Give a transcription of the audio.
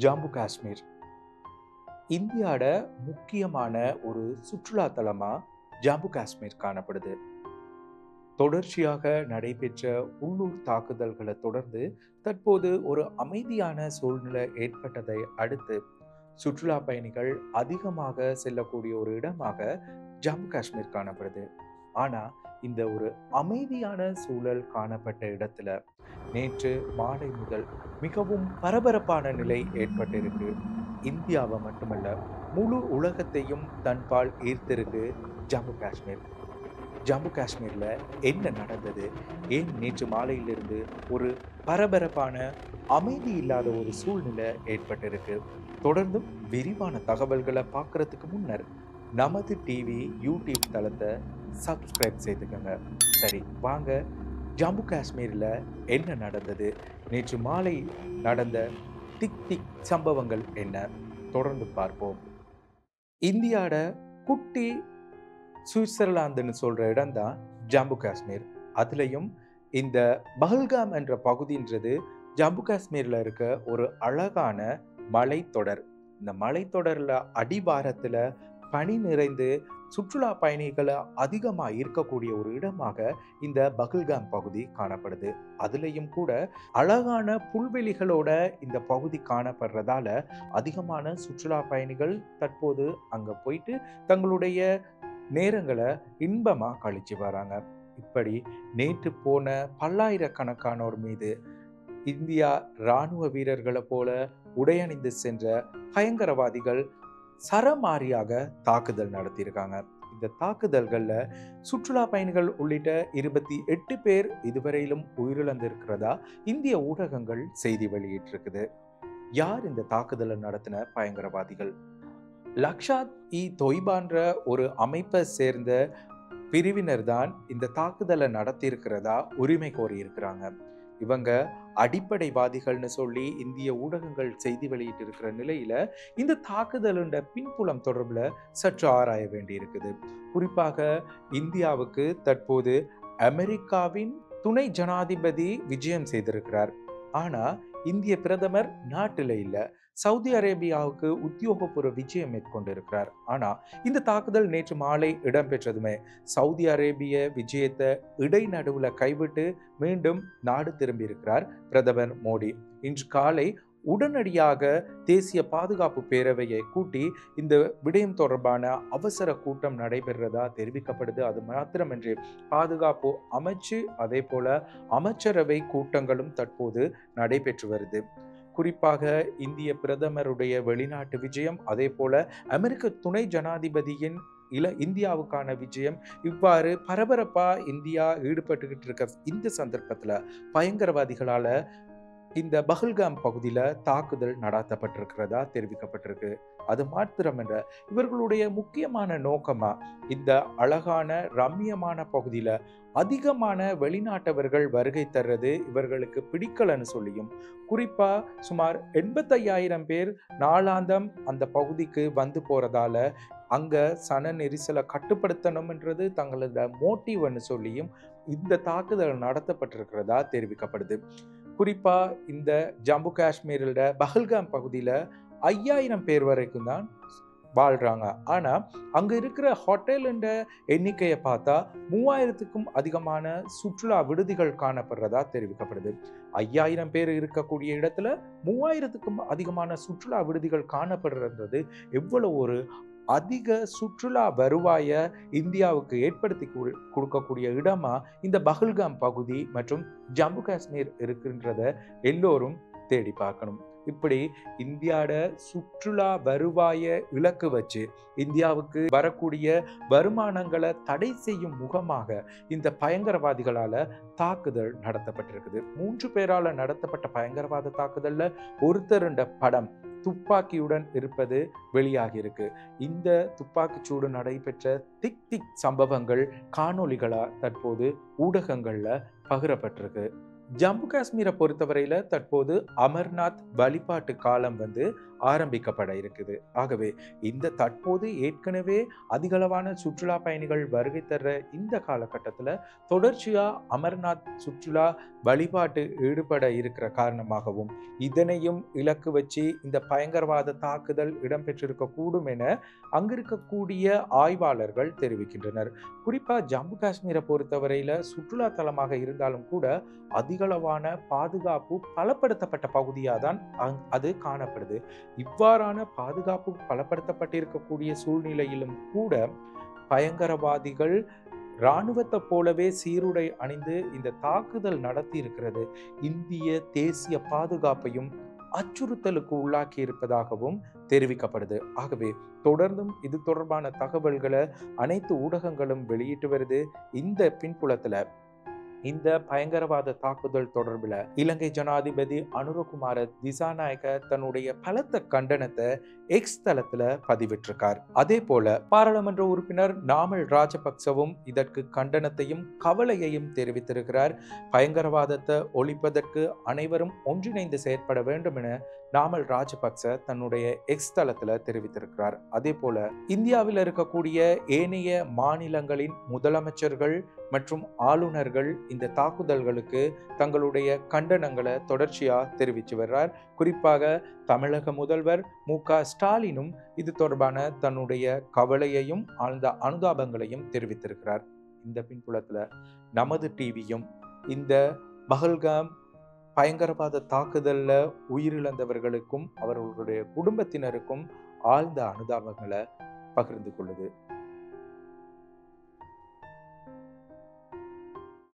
ஜம்மு காஷ்மீர் இந்தியாவோட முக்கியமான ஒரு சுற்றுலா தலமா ஜம்மு காஷ்மீர் காணப்படுது. தொடர்ச்சியாக நடைபெற்ற உள்ளூர் தாக்குதல்களை தொடர்ந்து தற்போது ஒரு அமைதியான சூழ்நிலை ஏற்பட்டதை அடுத்து சுற்றுலா பயணிகள் அதிகமாக செல்லக்கூடிய ஒரு இடமாக ஜம்மு காஷ்மீர் காணப்படுது. ஆனா இந்த ஒரு அமைதியான சூழல் காணப்பட்ட இடத்துல நேற்று மாலை முதல் மிகவும் பரபரப்பான நிலை ஏற்பட்டிருக்கு. இந்தியாவை மட்டுமல்ல, முழு உலகத்தையும் தன்பால் ஈர்த்திருக்கு ஜம்மு காஷ்மீர். ஜம்மு காஷ்மீர்ல என்ன நடந்தது? ஏன் நேற்று மாலையிலிருந்து ஒரு பரபரப்பான அமைதி இல்லாத ஒரு சூழ்நிலை ஏற்பட்டிருக்கு? தொடர்ந்தும் விரிவான தகவல்களை பார்க்கறதுக்கு முன்னர் நமது டிவி யூடியூப் தளத்தை சப்ஸ்கிரைப் செய்துக்கங்க. சரி, வாங்க ஜம்மு காஷ்மீரில் என்ன நடந்தது, நேற்று மாலை நடந்த திக் திக் சம்பவங்கள் என்ன, தொடர்ந்து பார்ப்போம். இந்தியாவோட குட்டி சுவிட்சர்லாந்துன்னு சொல்ற இடம் தான் ஜம்மு காஷ்மீர். அதுலேயும் இந்த பஹல்காம் என்ற பகுதின்றது ஜம்மு காஷ்மீர்ல இருக்க ஒரு அழகான மலைத்தொடர். இந்த மலைத்தொடர்ல அடிவாரத்துல பனி நிறைந்து சுற்றுலா பயணிகளை அதிகமா ஈர்க்கக்கூடிய ஒரு இடமாக இந்த பஹல்காம் பகுதி காணப்படுது. அதுலேயும் கூட அழகான புல்வெளிகளோட இந்த பகுதி காணப்படுறதால அதிகமான சுற்றுலா பயணிகள் தற்போது அங்க போயிட்டு தங்களுடைய நேரங்களை இன்பமா கழிச்சு வராங்க. இப்படி நேற்று போன பல்லாயிரக்கணக்கானோர் மீது இந்தியா இராணுவ வீரர்களை போல உடையணிந்து சென்ற பயங்கரவாதிகள் சரமாரியாக தாக்குதல் நடத்தியிருக்காங்க. இந்த தாக்குதல்கள்ல சுற்றுலா பயணிகள் உள்ளிட்ட 28 பேர் இதுவரையிலும் உயிரிழந்திருக்கிறதா இந்திய ஊடகங்கள் செய்தி வெளியிட்டிருக்குது. யார் இந்த தாக்குதலை நடத்தின பயங்கரவாதிகள்? லக்ஷாத் இ தொய்பான்ற ஒரு அமைப்பை சேர்ந்த பிரிவினர் தான் இந்த தாக்குதலை நடத்தியிருக்கிறதா உரிமை கோரி இருக்கிறாங்க. இவங்க அடிப்படைவாதிகள்னு சொல்லி இந்திய ஊடகங்கள் செய்தி வெளியிட்டு இருக்கிற நிலையில இந்த தாக்குதலுண்ட பின்புலம் தொடர்புல சற்று ஆராய வேண்டி இருக்குது. குறிப்பாக இந்தியாவுக்கு தற்போது அமெரிக்காவின் துணை ஜனாதிபதி விஜயம் செய்திருக்கிறார். ஆனா இந்திய பிரதமர் நாட்டில் இல்ல, சவுதி அரேபியாவுக்கு உத்தியோகபூர்வ விஜயம் மேற்கொண்டிருக்கிறார். ஆனா இந்த தாக்குதல் நேற்று மாலை இடம்பெற்றதுமே சவுதி அரேபிய விஜயத்தை இடைநடுவுல கைவிட்டு மீண்டும் நாடு திரும்பி இருக்கிறார் பிரதமர் மோடி. இன்று காலை உடனடியாக தேசிய பாதுகாப்பு பேரவையை கூட்டி இந்த விடயம் தொடர்பான அவசர கூட்டம் நடைபெறுவதா தெரிவிக்கப்படுது. அது மாத்திரமின்றி பாதுகாப்பு அமைச்சு அதே போல அமைச்சரவை கூட்டங்களும் தற்போது நடைபெற்று வருது. குறிப்பாக இந்திய பிரதமருடைய வெளிநாட்டு விஜயம், அதே போல அமெரிக்க துணை ஜனாதிபதியின் இந்தியாவுக்கான விஜயம், இவ்வாறு பரபரப்பா இந்தியா ஈடுபட்டுக்கிட்டு இருக்க இந்த சந்தர்ப்பத்துல பயங்கரவாதிகளால இந்த பஹல்காம் பகுதியில தாக்குதல் நடாத்தப்பட்டிருக்கிறதா தெரிவிக்கப்பட்டிருக்கு. அது மாத்திரமல்ல, இவர்களுடைய முக்கியமான நோக்கமா இந்த அழகான ரம்மியமான பகுதியில அதிகமான வெளிநாட்டவர்கள் வருகை தர்றது இவர்களுக்கு பிடிக்கலன்னு சொல்லியும், குறிப்பா சுமார் 85,000 பேர் நாளாந்தம் அந்த பகுதிக்கு வந்து போறதால அங்க சன நெரிசலை கட்டுப்படுத்தணும்ன்றது தங்களோட மோட்டிவ்னு சொல்லியும் இந்த தாக்குதல் நடத்தப்பட்டிருக்கிறதா தெரிவிக்கப்படுது. குறிப்பா இந்த ஜம்மு காஷ்மீரோட பஹல்காம் பகுதியில 5,000 பேர் வரைக்கும் தான் வாழ்றாங்க. ஆனா அங்க இருக்கிற ஹோட்டல் எண்ணிக்கையை பார்த்தா 3,000க்கும் அதிகமான சுற்றுலா விடுதிகள் காணப்படுறதா தெரிவிக்கப்படுது. 5,000 பேர் இருக்கக்கூடிய இடத்துல 3,000க்கும் அதிகமான சுற்றுலா விடுதிகள் காணப்படுறது எவ்வளவு ஒரு அதிக சுற்றுலா வருவாய இந்தியாவுக்கு ஏற்படுத்தி கொடுக்கக்கூடிய இடமா இந்த பஹல்காம் பகுதி மற்றும் ஜம்மு காஷ்மீர் இருக்கின்றத எல்லோரும் தேடி பார்க்கணும். இப்படி இந்தியாவோட சுற்றுலா வருவாய இலக்கு வச்சு இந்தியாவுக்கு வரக்கூடிய வருமானங்களை தடை செய்யும் முகமாக இந்த பயங்கரவாதிகளால தாக்குதல் நடத்தப்பட்டிருக்குது. 3 பேரால நடத்தப்பட்ட பயங்கரவாத தாக்குதல்ல ஒருத்தருண்ட படம் துப்பாக்கியுடன் இருப்பது வெளியாகி இருக்கு. இந்த துப்பாக்கிச்சூடு நடைபெற்ற திக் திக் சம்பவங்கள் காணொளிகளா தற்போது ஊடகங்கள்ல பகிரப்பட்டிருக்கு. ஜம்மு காஷ்மீரை பொறுத்தவரையில தற்போது அமர்நாத் வழிபாட்டு காலம் ஆரம்பிக்கப்பட இருக்குது. ஆகவே இந்த தற்போது ஏற்கனவே அதிகளவான சுற்றுலா பயணிகள் வருகை தர்ற இந்த காலகட்டத்தில் தொடர்ச்சியா அமர்நாத் சுற்றுலா வழிபாட்டு ஈடுபட இருக்கிற காரணமாகவும் இதனையும் இலக்கு வச்சு இந்த பயங்கரவாத தாக்குதல் இடம்பெற்றிருக்க கூடும் என அங்கிருக்கக்கூடிய ஆய்வாளர்கள் தெரிவிக்கின்றனர். குறிப்பா ஜம்மு காஷ்மீரை பொறுத்தவரையில சுற்றுலா தலமாக இருந்தாலும் கூட அதிகளவான பாதுகாப்பு பலப்படுத்தப்பட்ட பகுதியாக தான் அது காணப்படுது. இவ்வாறான பாதுகாப்பு பலப்படுத்தப்பட்டிருக்கக்கூடிய சூழ்நிலையிலும் கூட பயங்கரவாதிகள் இராணுவத்தை போலவே சீருடை அணிந்து இந்த தாக்குதல் நடத்தி இருக்கிறது இந்திய தேசிய பாதுகாப்பையும் அச்சுறுத்தலுக்கு உள்ளாக்கி இருப்பதாகவும் தெரிவிக்கப்படுது. ஆகவே தொடர்ந்தும் இது தொடர்பான தகவல்களை அனைத்து ஊடகங்களும் வெளியிட்டு வருது. இந்த பின்புலத்துல இந்த பயங்கரவாத தாக்குதல் தொடர்பில் இலங்கை ஜனாதிபதி அனுரகுமார திசாநாயக்க தன்னுடைய பலத்த கண்டனத்தை எக்ஸ் தளத்துல பதிவிட்டிருக்கார். அதே போல பாராளுமன்ற உறுப்பினர் நாமல் ராஜபக்சவும் இதற்கு கண்டனத்தையும் கவலையையும் தெரிவித்திருக்கிறார். பயங்கரவாதத்தை ஒழிப்பதற்கு அனைவரும் ஒன்றிணைந்து செயற்பட வேண்டும் என நாமல் ராஜபக்ச தன்னுடைய எக்ஸ் தளத்துல தெரிவித்திருக்கிறார். அதே போல இந்தியாவில் இருக்கக்கூடிய ஏனைய மாநிலங்களின் முதலமைச்சர்கள் மற்றும் ஆளுநர்கள் இந்த தாக்குதல்களுக்கு தங்களுடைய கண்டனங்களை தொடர்ச்சியா தெரிவித்து வர்றார். குறிப்பாக தமிழக முதல்வர் மு.க.ஸ்டாலினும் இது தொடர்பான தன்னுடைய கவலையையும் ஆழ்ந்த அனுதாபங்களையும் தெரிவித்திருக்கிறார். இந்த பின்புலத்துல நமது டிவியும் இந்த பஹல்காம் பயங்கரவாத தாக்குதல்ல உயிரிழந்தவர்களுக்கும் அவர்களுடைய குடும்பத்தினருக்கும் ஆழ்ந்த அனுதாபங்களை பகிர்ந்து கொள்ளுது.